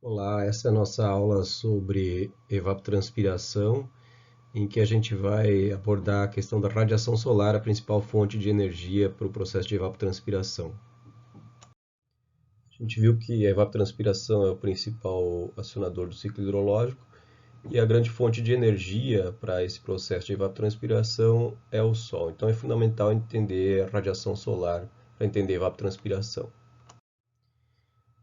Olá, essa é a nossa aula sobre evapotranspiração, em que a gente vai abordar a questão da radiação solar, a principal fonte de energia para o processo de evapotranspiração. A gente viu que a evapotranspiração é o principal acionador do ciclo hidrológico e a grande fonte de energia para esse processo de evapotranspiração é o Sol. Então é fundamental entender a radiação solar para entender a evapotranspiração.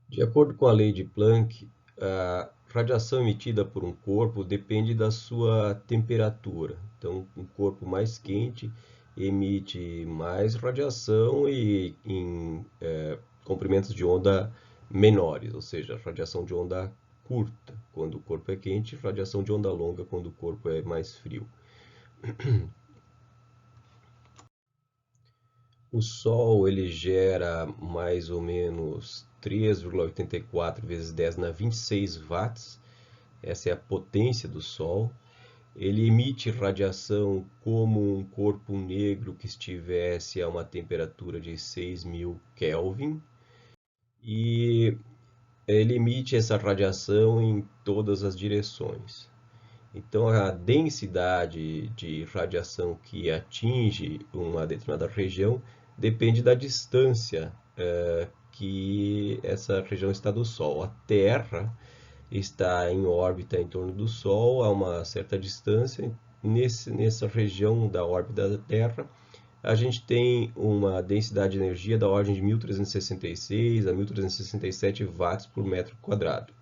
De acordo com a lei de Planck, a radiação emitida por um corpo depende da sua temperatura. Então, um corpo mais quente emite mais radiação e em comprimentos de onda menores, ou seja, radiação de onda curta quando o corpo é quente, radiação de onda longa quando o corpo é mais frio. O Sol ele gera mais ou menos 3,84 vezes 10 na 26 watts. Essa é a potência do Sol. Ele emite radiação como um corpo negro que estivesse a uma temperatura de 6.000 Kelvin. E ele emite essa radiação em todas as direções. Então, a densidade de radiação que atinge uma determinada região depende da distância que essa região está do Sol. A Terra está em órbita em torno do Sol a uma certa distância. Nessa região da órbita da Terra, a gente tem uma densidade de energia da ordem de 1.366 a 1.367 watts por metro quadrado.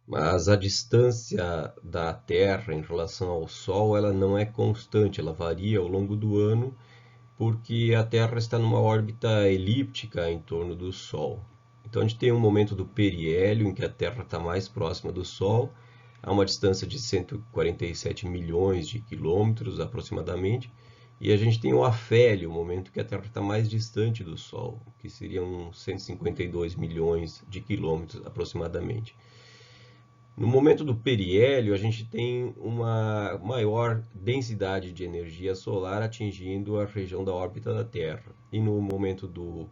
Mas a distância da Terra em relação ao Sol, ela não é constante, ela varia ao longo do ano, porque a Terra está numa órbita elíptica em torno do Sol. Então a gente tem um momento do periélio, em que a Terra está mais próxima do Sol, a uma distância de 147 milhões de quilômetros aproximadamente, e a gente tem o afélio, o momento que a Terra está mais distante do Sol, que seriam 152 milhões de quilômetros aproximadamente. No momento do periélio, a gente tem uma maior densidade de energia solar atingindo a região da órbita da Terra. E no momento do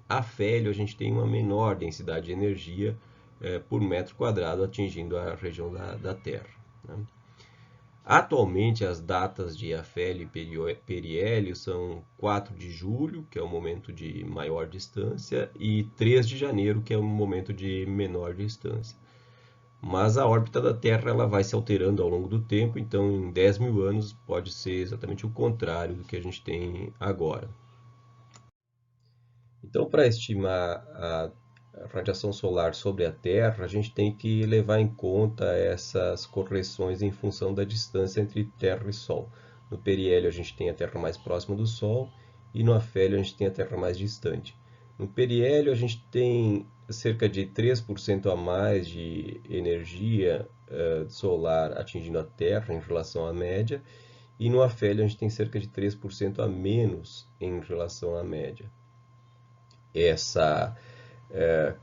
afélio, a gente tem uma menor densidade de energia por metro quadrado atingindo a região da Terra. Né? Atualmente, as datas de afélio e periélio são 4 de julho, que é o momento de maior distância, e 3 de janeiro, que é o momento de menor distância. Mas a órbita da Terra ela vai se alterando ao longo do tempo, então em 10 mil anos pode ser exatamente o contrário do que a gente tem agora. Então, para estimar a radiação solar sobre a Terra, a gente tem que levar em conta essas correções em função da distância entre Terra e Sol. No periélio, a gente tem a Terra mais próxima do Sol e no afélio, a gente tem a Terra mais distante. No periélio, a gente tem cerca de 3% a mais de energia solar atingindo a Terra em relação à média, e no afélio, a gente tem cerca de 3% a menos em relação à média. Essa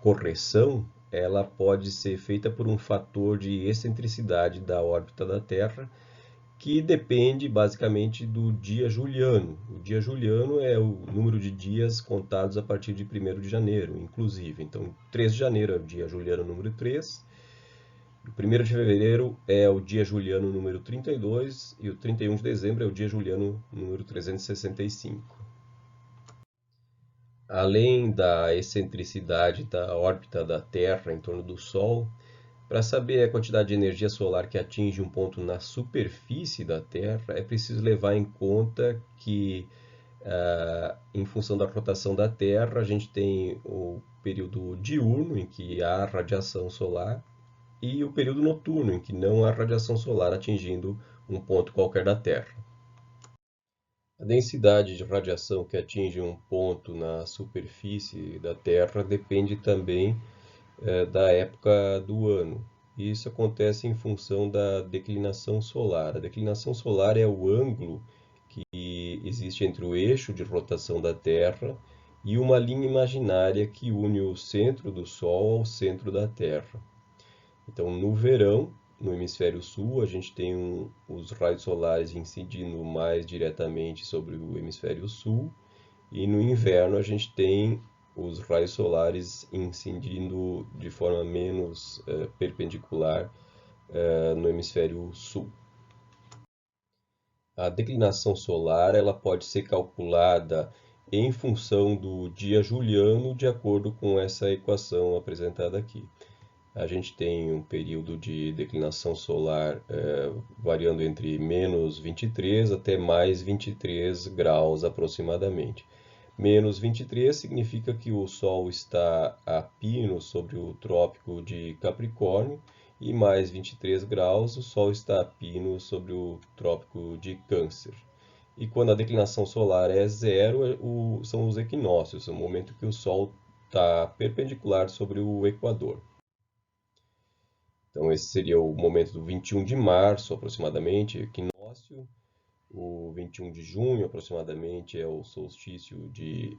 correção ela pode ser feita por um fator de excentricidade da órbita da Terra, que depende basicamente do dia juliano. O dia juliano é o número de dias contados a partir de 1º de janeiro, inclusive. Então, 3 de janeiro é o dia juliano número 3, o 1º de fevereiro é o dia juliano número 32 e o 31 de dezembro é o dia juliano número 365. Além da excentricidade da órbita da Terra em torno do Sol, para saber a quantidade de energia solar que atinge um ponto na superfície da Terra, é preciso levar em conta que, em função da rotação da Terra, a gente tem o período diurno, em que há radiação solar, e o período noturno, em que não há radiação solar atingindo um ponto qualquer da Terra. A densidade de radiação que atinge um ponto na superfície da Terra depende também da época do ano. E isso acontece em função da declinação solar. A declinação solar é o ângulo que existe entre o eixo de rotação da Terra e uma linha imaginária que une o centro do Sol ao centro da Terra. Então, no verão, no hemisfério sul, a gente tem os raios solares incidindo mais diretamente sobre o hemisfério sul, e no inverno a gente tem os raios solares incidindo de forma menos perpendicular no hemisfério sul. A declinação solar ela pode ser calculada em função do dia juliano, de acordo com essa equação apresentada aqui. A gente tem um período de declinação solar variando entre menos 23 até mais 23 graus aproximadamente. Menos 23 significa que o Sol está a pino sobre o Trópico de Capricórnio, e mais 23 graus o Sol está a pino sobre o Trópico de Câncer. E quando a declinação solar é zero, são os equinócios, o momento que o Sol está perpendicular sobre o Equador. Então esse seria o momento do 21 de março, aproximadamente, equinócio. O 21 de junho, aproximadamente, é o solstício de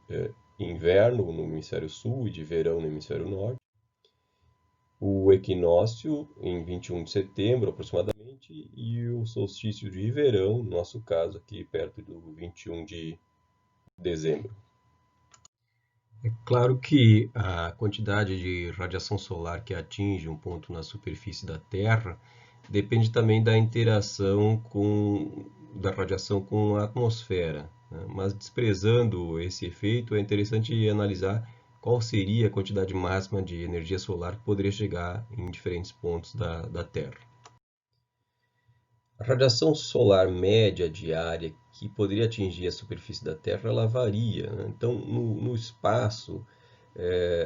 inverno no hemisfério sul e de verão no hemisfério norte. O equinócio em 21 de setembro, aproximadamente, e o solstício de verão, no nosso caso aqui, perto do 21 de dezembro. É claro que a quantidade de radiação solar que atinge um ponto na superfície da Terra depende também da interação da radiação com a atmosfera, né? Mas desprezando esse efeito, é interessante analisar qual seria a quantidade máxima de energia solar que poderia chegar em diferentes pontos da Terra. A radiação solar média diária que poderia atingir a superfície da Terra, ela varia, né? Então, no espaço,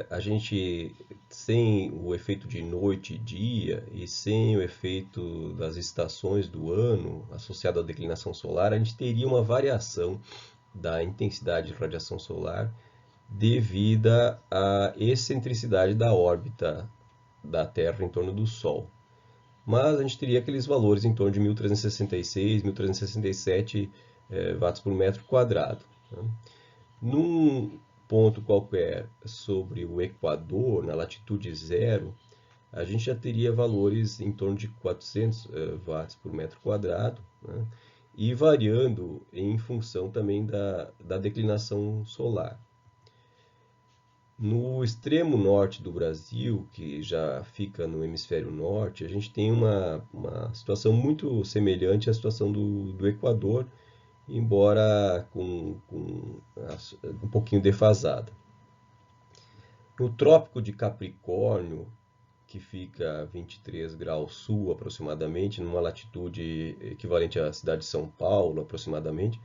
a gente, sem o efeito de noite e dia e sem o efeito das estações do ano associado à declinação solar, a gente teria uma variação da intensidade de radiação solar devida à excentricidade da órbita da Terra em torno do Sol. Mas a gente teria aqueles valores em torno de 1366, 1367 watts por metro quadrado, né? Num ponto qualquer sobre o Equador, na latitude zero, a gente já teria valores em torno de 400 watts por metro quadrado, né? E variando em função também da declinação solar. No extremo norte do Brasil, que já fica no hemisfério norte, a gente tem uma situação muito semelhante à situação do Equador, embora com um pouquinho defasada. No Trópico de Capricórnio, que fica a 23 graus sul aproximadamente, numa latitude equivalente à cidade de São Paulo aproximadamente,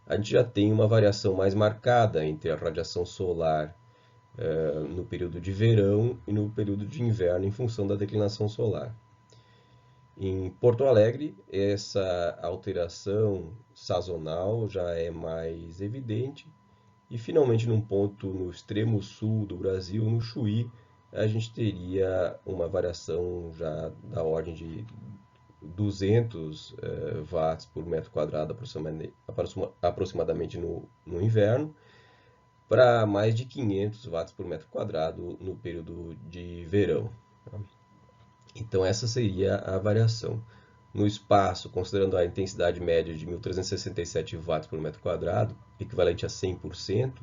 a gente já tem uma variação mais marcada entre a radiação solar no período de verão e no período de inverno, em função da declinação solar. Em Porto Alegre, essa alteração sazonal já é mais evidente. E, finalmente, num ponto no extremo sul do Brasil, no Chuí, a gente teria uma variação já da ordem de 200 watts por metro quadrado aproximadamente no inverno, para mais de 500 watts por metro quadrado no período de verão. Então essa seria a variação. No espaço, considerando a intensidade média de 1367 watts por metro quadrado, equivalente a 100%,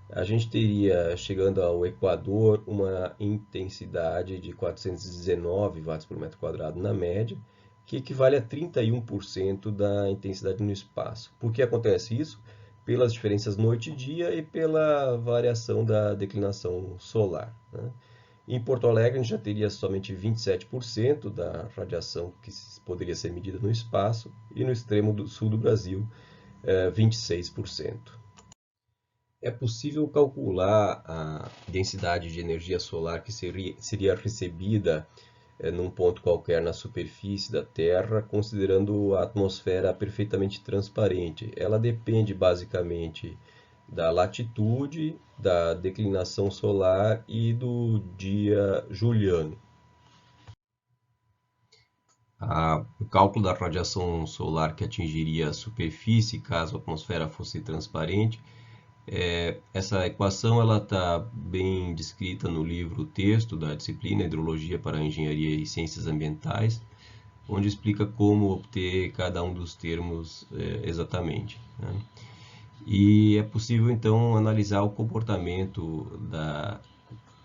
a gente teria, chegando ao Equador, uma intensidade de 419 watts por metro quadrado na média, que equivale a 31% da intensidade no espaço. Por que acontece isso? Pelas diferenças noite e dia e pela variação da declinação solar, né? Em Porto Alegre, a gente já teria somente 27% da radiação que poderia ser medida no espaço, e no extremo sul do Brasil, 26%. É possível calcular a densidade de energia solar que seria recebida num ponto qualquer na superfície da Terra, considerando a atmosfera perfeitamente transparente. Ela depende basicamente da latitude, da declinação solar e do dia juliano. O cálculo da radiação solar que atingiria a superfície caso a atmosfera fosse transparente, essa equação está bem descrita no livro texto da disciplina Hidrologia para a Engenharia e Ciências Ambientais, onde explica como obter cada um dos termos exatamente, né? E é possível então analisar o comportamento da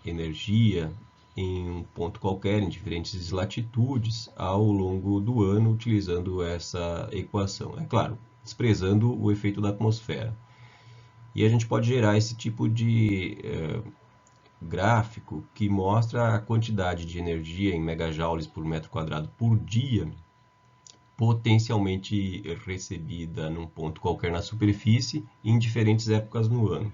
energia em um ponto qualquer, em diferentes latitudes, ao longo do ano, utilizando essa equação. É claro, desprezando o efeito da atmosfera. E a gente pode gerar esse tipo de gráfico que mostra a quantidade de energia em megajoules por metro quadrado por dia potencialmente recebida num ponto qualquer na superfície em diferentes épocas no ano.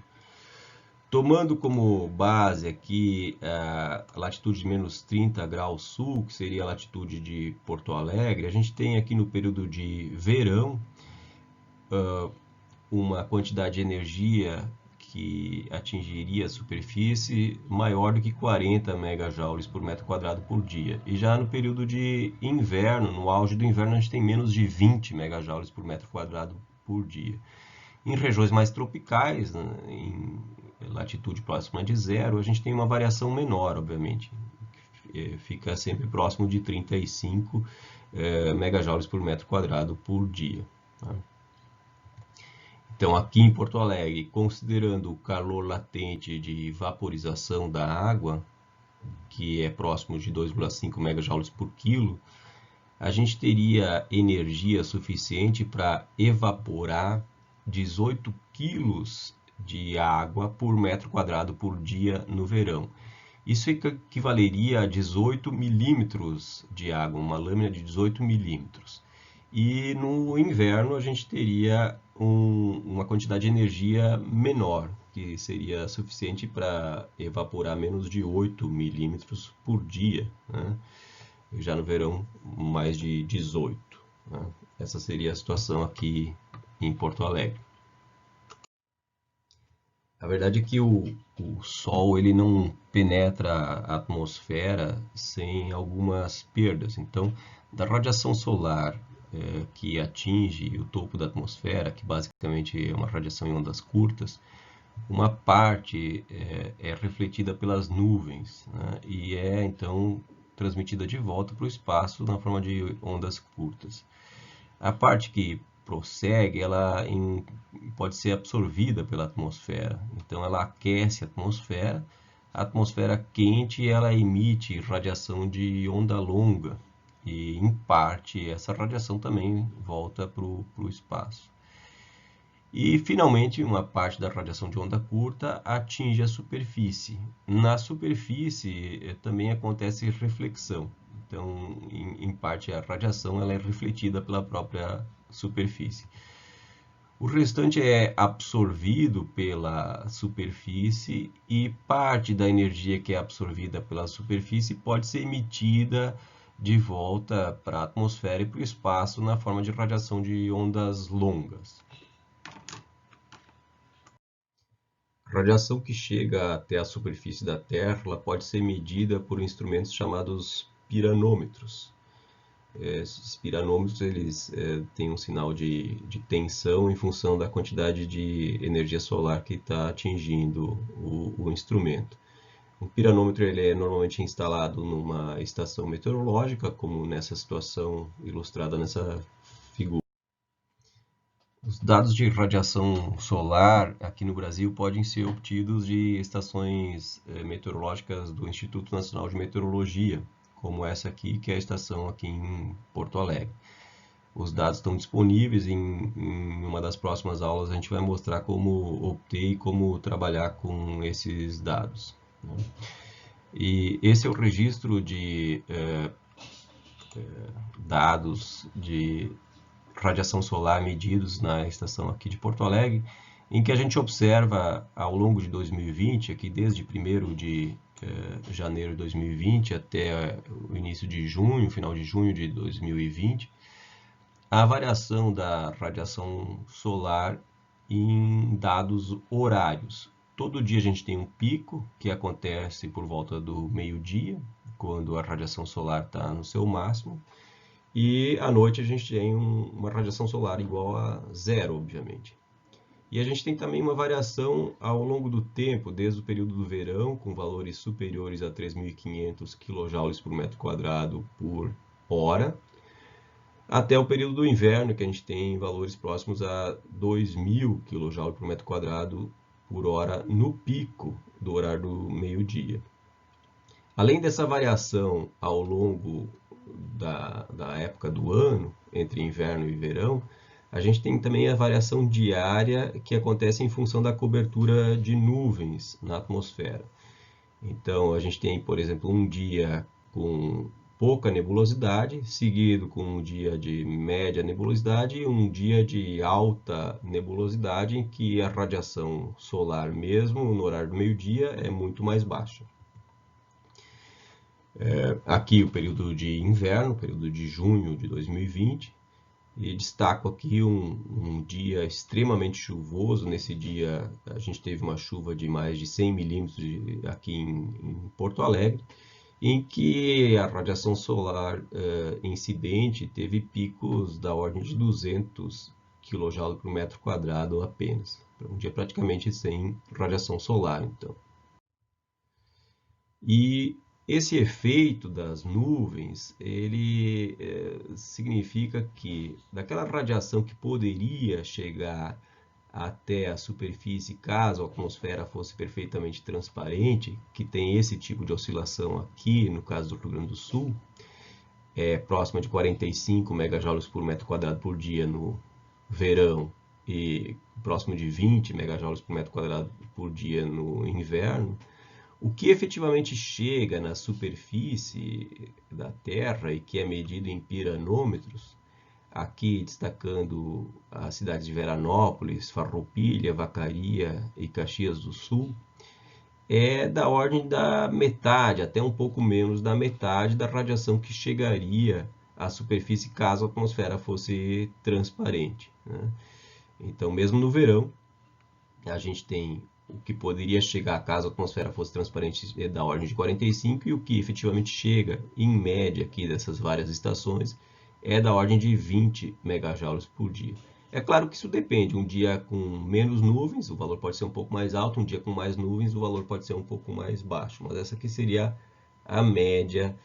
Tomando como base aqui a latitude de menos 30 graus sul, que seria a latitude de Porto Alegre, a gente tem aqui no período de verão uma quantidade de energia que atingiria a superfície maior do que 40 megajoules por metro quadrado por dia. E já no período de inverno, no auge do inverno, a gente tem menos de 20 megajoules por metro quadrado por dia. Em regiões mais tropicais, né, em latitude próxima de zero, a gente tem uma variação menor, obviamente. Fica sempre próximo de 35 megajoules por metro quadrado por dia. Tá? Então, aqui em Porto Alegre, considerando o calor latente de vaporização da água, que é próximo de 2,5 megajoules por quilo, a gente teria energia suficiente para evaporar 18 quilos de água por metro quadrado por dia no verão. Isso equivaleria a 18 milímetros de água, uma lâmina de 18 milímetros. E no inverno a gente teria uma quantidade de energia menor, que seria suficiente para evaporar menos de 8 milímetros por dia, né? Já no verão, mais de 18. Né? Essa seria a situação aqui em Porto Alegre. A verdade é que o Sol ele não penetra a atmosfera sem algumas perdas. Então, da radiação solar que atinge o topo da atmosfera, que basicamente é uma radiação em ondas curtas, uma parte é refletida pelas nuvens, né? E é então transmitida de volta para o espaço na forma de ondas curtas. A parte que prossegue, pode ser absorvida pela atmosfera. Então, ela aquece a atmosfera quente ela emite radiação de onda longa. E, em parte, essa radiação também volta para o espaço. E, finalmente, uma parte da radiação de onda curta atinge a superfície. Na superfície também acontece reflexão. Então, em parte, a radiação ela é refletida pela própria superfície. O restante é absorvido pela superfície e parte da energia que é absorvida pela superfície pode ser emitida de volta para a atmosfera e para o espaço na forma de radiação de ondas longas. A radiação que chega até a superfície da Terra ela pode ser medida por instrumentos chamados piranômetros. Esses piranômetros eles têm um sinal de tensão em função da quantidade de energia solar que está atingindo o instrumento. O piranômetro ele é normalmente instalado numa estação meteorológica, como nessa situação ilustrada nessa figura. Os dados de radiação solar aqui no Brasil podem ser obtidos de estações meteorológicas do Instituto Nacional de Meteorologia, como essa aqui, que é a estação aqui em Porto Alegre. Os dados estão disponíveis, em uma das próximas aulas a gente vai mostrar como obter e como trabalhar com esses dados. Né? E esse é o registro de dados de radiação solar medidos na estação aqui de Porto Alegre, em que a gente observa ao longo de 2020, aqui desde 1º de janeiro de 2020 até o início de junho, final de junho de 2020, a variação da radiação solar em dados horários. Todo dia a gente tem um pico que acontece por volta do meio-dia, quando a radiação solar está no seu máximo, e à noite a gente tem uma radiação solar igual a zero, obviamente. E a gente tem também uma variação ao longo do tempo, desde o período do verão, com valores superiores a 3.500 kJ por metro quadrado por hora, até o período do inverno, que a gente tem valores próximos a 2.000 kJ por metro quadrado por hora no pico do horário do meio-dia. Além dessa variação ao longo da época do ano, entre inverno e verão, a gente tem também a variação diária que acontece em função da cobertura de nuvens na atmosfera. Então, a gente tem, por exemplo, um dia com pouca nebulosidade, seguido com um dia de média nebulosidade e um dia de alta nebulosidade, em que a radiação solar, mesmo no horário do meio-dia, é muito mais baixa. Aqui o período de inverno, período de junho de 2020, e destaco aqui um dia extremamente chuvoso. Nesse dia a gente teve uma chuva de mais de 100 milímetros aqui em Porto Alegre, em que a radiação solar incidente teve picos da ordem de 200 kJ por metro quadrado apenas. Um dia praticamente sem radiação solar, então. E esse efeito das nuvens, ele significa que daquela radiação que poderia chegar até a superfície, caso a atmosfera fosse perfeitamente transparente, que tem esse tipo de oscilação aqui, no caso do Rio Grande do Sul, próxima de 45 megajoules por metro quadrado por dia no verão e próximo de 20 megajoules por metro quadrado por dia no inverno. O que efetivamente chega na superfície da Terra e que é medido em piranômetros, aqui destacando as cidades de Veranópolis, Farroupilha, Vacaria e Caxias do Sul, é da ordem da metade, até um pouco menos da metade da radiação que chegaria à superfície caso a atmosfera fosse transparente, né? Então, mesmo no verão, a gente tem o que poderia chegar caso a atmosfera fosse transparente da ordem de 45 e o que efetivamente chega, em média, aqui dessas várias estações, é da ordem de 20 megajoules por dia. É claro que isso depende. Um dia com menos nuvens, o valor pode ser um pouco mais alto. Um dia com mais nuvens, o valor pode ser um pouco mais baixo. Mas essa aqui seria a média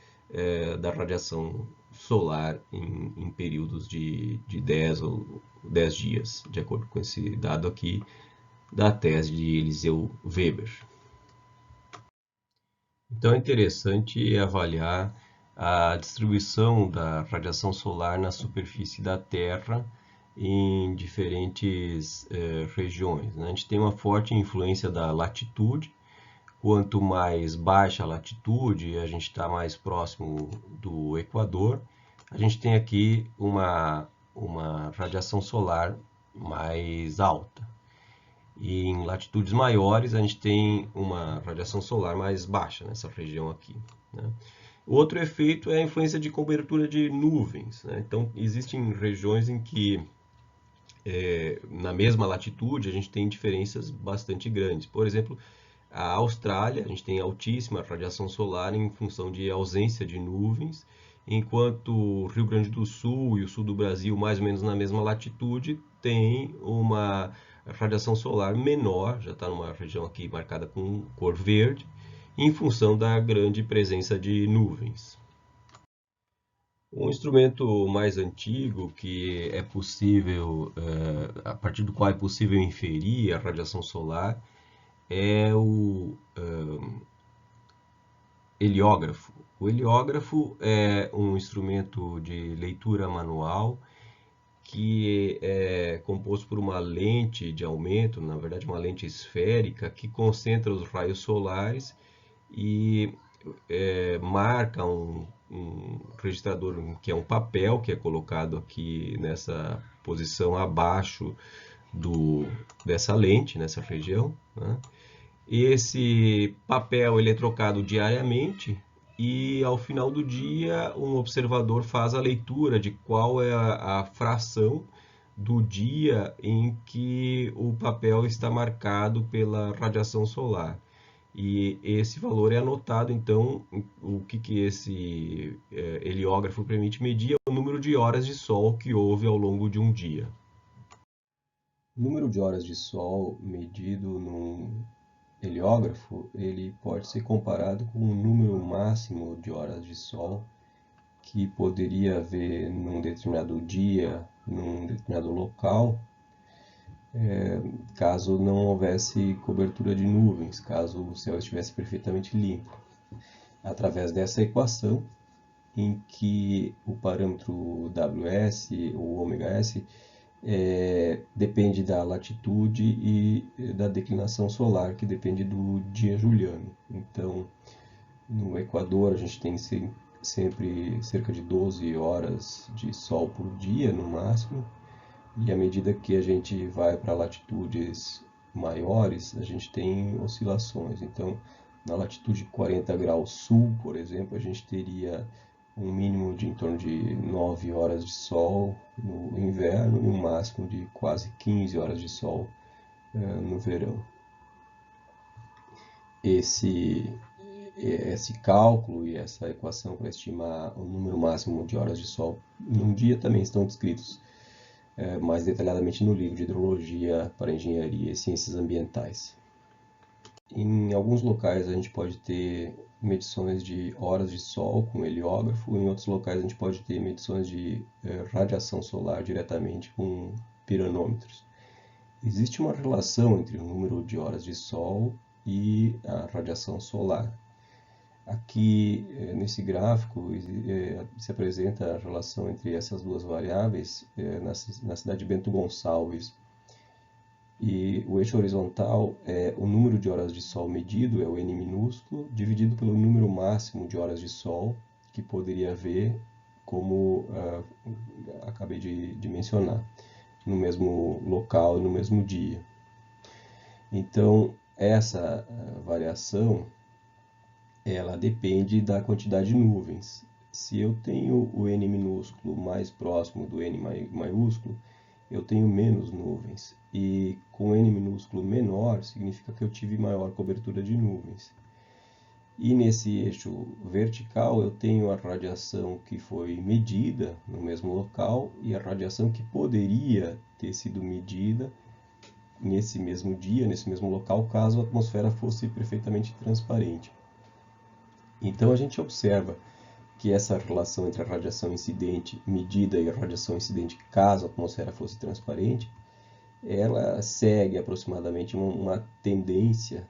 da radiação solar em períodos de 10 ou 10 dias, de acordo com esse dado aqui da tese de Eliseu Weber. Então é interessante avaliar a distribuição da radiação solar na superfície da Terra em diferentes regiões, né? A gente tem uma forte influência da latitude. Quanto mais baixa a latitude, a gente está mais próximo do Equador, a gente tem aqui uma radiação solar mais alta. E em latitudes maiores a gente tem uma radiação solar mais baixa nessa região aqui, né? Outro efeito é a influência de cobertura de nuvens, né? Então existem regiões em que na mesma latitude a gente tem diferenças bastante grandes. Por exemplo, a Austrália, a gente tem altíssima radiação solar em função de ausência de nuvens, enquanto o Rio Grande do Sul e o sul do Brasil, mais ou menos na mesma latitude, tem uma radiação solar menor, já está numa região aqui marcada com cor verde, em função da grande presença de nuvens. Um instrumento mais antigo que é possível, a partir do qual é possível inferir a radiação solar, é o heliógrafo. O heliógrafo é um instrumento de leitura manual que é composto por uma lente de aumento, na verdade uma lente esférica, que concentra os raios solares e marca um registrador que é um papel que é colocado aqui nessa posição abaixo dessa lente, nessa região, né? Esse papel ele é trocado diariamente e ao final do dia um observador faz a leitura de qual é a fração do dia em que o papel está marcado pela radiação solar. E esse valor é anotado, então, o que esse heliógrafo permite medir é o número de horas de sol que houve ao longo de um dia. O número de horas de sol medido num heliógrafo, ele pode ser comparado com o número máximo de horas de sol que poderia haver num determinado dia, num determinado local, caso não houvesse cobertura de nuvens, caso o céu estivesse perfeitamente limpo. Através dessa equação, em que o parâmetro WS, ou ômega-S, depende da latitude e da declinação solar, que depende do dia juliano. Então, no Equador, a gente tem sempre cerca de 12 horas de sol por dia, no máximo, e à medida que a gente vai para latitudes maiores, a gente tem oscilações. Então, na latitude 40 graus sul, por exemplo, a gente teria um mínimo de em torno de 9 horas de sol no inverno e um máximo de quase 15 horas de sol no verão. Esse cálculo e essa equação para estimar o número máximo de horas de sol em um dia também estão descritos mais detalhadamente no livro de Hidrologia para Engenharia e Ciências Ambientais. Em alguns locais a gente pode ter medições de horas de sol com heliógrafo, em outros locais a gente pode ter medições de radiação solar diretamente com piranômetros. Existe uma relação entre o número de horas de sol e a radiação solar. Aqui, nesse gráfico, se apresenta a relação entre essas duas variáveis na cidade de Bento Gonçalves. E o eixo horizontal é o número de horas de sol medido, é o N minúsculo, dividido pelo número máximo de horas de sol que poderia haver, como acabei de mencionar, no mesmo local, no mesmo dia. Então, essa variação ela depende da quantidade de nuvens. Se eu tenho o N minúsculo mais próximo do N maiúsculo, eu tenho menos nuvens. E com N minúsculo menor, significa que eu tive maior cobertura de nuvens. E nesse eixo vertical, eu tenho a radiação que foi medida no mesmo local e a radiação que poderia ter sido medida nesse mesmo dia, nesse mesmo local, caso a atmosfera fosse perfeitamente transparente. Então a gente observa que essa relação entre a radiação incidente medida e a radiação incidente caso a atmosfera fosse transparente, ela segue aproximadamente uma tendência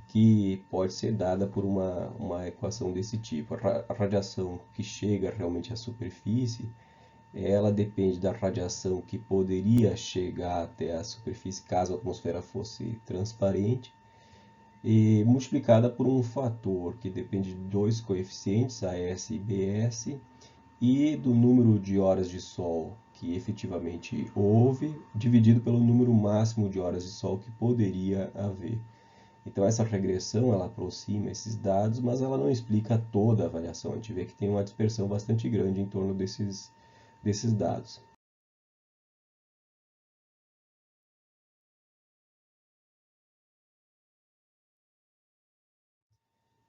que pode ser dada por uma equação desse tipo. A radiação que chega realmente à superfície, ela depende da radiação que poderia chegar até a superfície caso a atmosfera fosse transparente, e multiplicada por um fator que depende de dois coeficientes, AS e BS, e do número de horas de sol que efetivamente houve, dividido pelo número máximo de horas de sol que poderia haver. Então essa regressão ela aproxima esses dados, mas ela não explica toda a variação. A gente vê que tem uma dispersão bastante grande em torno desses dados.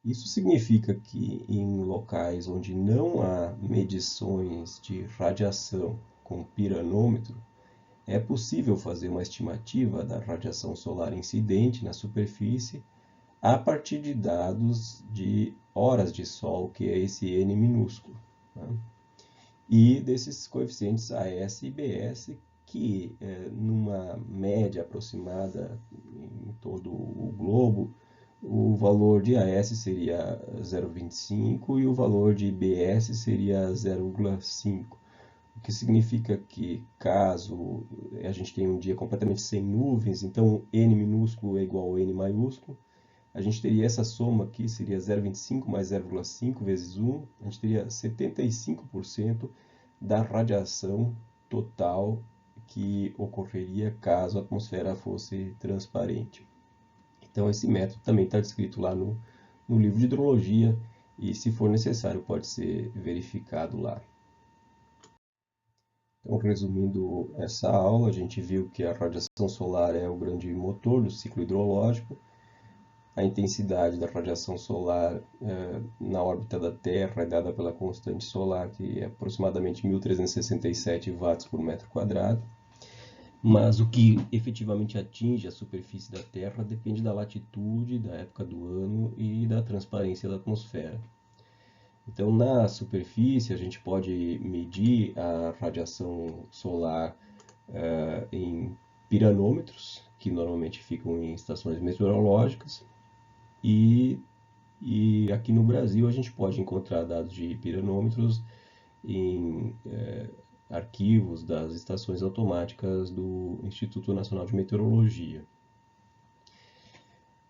Isso significa que em locais onde não há medições de radiação com piranômetro, é possível fazer uma estimativa da radiação solar incidente na superfície a partir de dados de horas de sol, que é esse N minúsculo, né? E desses coeficientes AS e BS, que numa média aproximada em todo o globo, o valor de AS seria 0,25 e o valor de BS seria 0,5. O que significa que caso a gente tenha um dia completamente sem nuvens, então N minúsculo é igual a N maiúsculo, a gente teria essa soma aqui, seria 0,25 mais 0,5 vezes 1, a gente teria 75% da radiação total que ocorreria caso a atmosfera fosse transparente. Então esse método também está descrito lá no livro de hidrologia e, se for necessário, pode ser verificado lá. Então, resumindo essa aula, a gente viu que a radiação solar é o grande motor do ciclo hidrológico. A intensidade da radiação solar na órbita da Terra é dada pela constante solar, que é aproximadamente 1.367 watts por metro quadrado. Mas o que efetivamente atinge a superfície da Terra depende da latitude, da época do ano e da transparência da atmosfera. Então, na superfície, a gente pode medir a radiação solar em piranômetros, que normalmente ficam em estações meteorológicas, e, e aqui no Brasil a gente pode encontrar dados de piranômetros em arquivos das estações automáticas do Instituto Nacional de Meteorologia.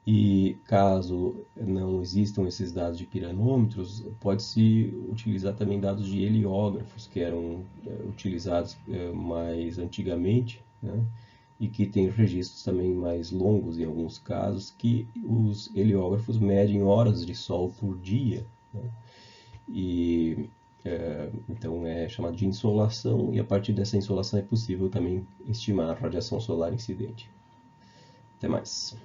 E caso não existam esses dados de piranômetros, pode-se utilizar também dados de heliógrafos, que eram utilizados mais antigamente, né? E que têm registros também mais longos em alguns casos, que os heliógrafos medem horas de sol por dia, né? E então é chamado de insolação, e a partir dessa insolação é possível também estimar a radiação solar incidente. Até mais.